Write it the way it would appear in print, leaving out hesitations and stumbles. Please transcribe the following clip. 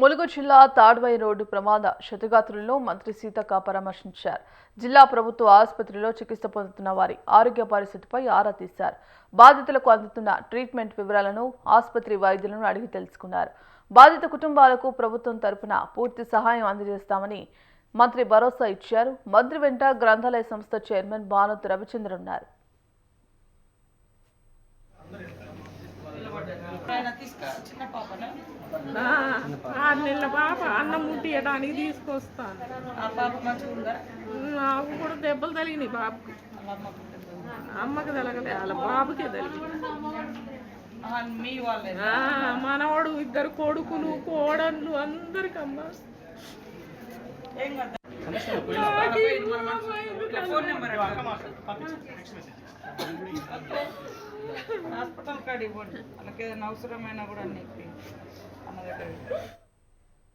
ములుగు జిల్లా తాడ్వాయి రోడ్డు ప్రమాద క్షతగాత్రులను మంత్రి సీతక్క పరామర్శించారు. జిల్లా ప్రభుత్వ ఆసుపత్రిలో చికిత్స పొందుతున్న వారి ఆరోగ్య పరిస్థితిపై ఆరా తీశారు. బాధితులకు అందుతున్న ట్రీట్మెంట్ వివరాలను ఆసుపత్రి వైద్యులను అడిగి తెలుసుకున్నారు. బాధిత కుటుంబాలకు ప్రభుత్వం తరపున పూర్తి సహాయం అందజేస్తామని మంత్రి భరోసా ఇచ్చారు. మంత్రి వెంట గ్రంథాలయ సంస్థ చైర్మన్ బానోతు రవిచంద్ర ఉన్నారు. పాప అన్నం ముట్టియడానికి తీసుకొస్తాను. నాకు కూడా దెబ్బలు తగిలినాయి. బాబుకి అమ్మకి తలగలే, వాళ్ళ బాబుకే తగిలింది. మనవాడు ఇద్దరు కొడుకులు కోడళ్ళు అందరికమ్మ. హాస్పిటల్ కాడివ్వండి, వాళ్ళకి ఏదైనా అవసరమైనా కూడా అన్ని అన్న దగ్గర.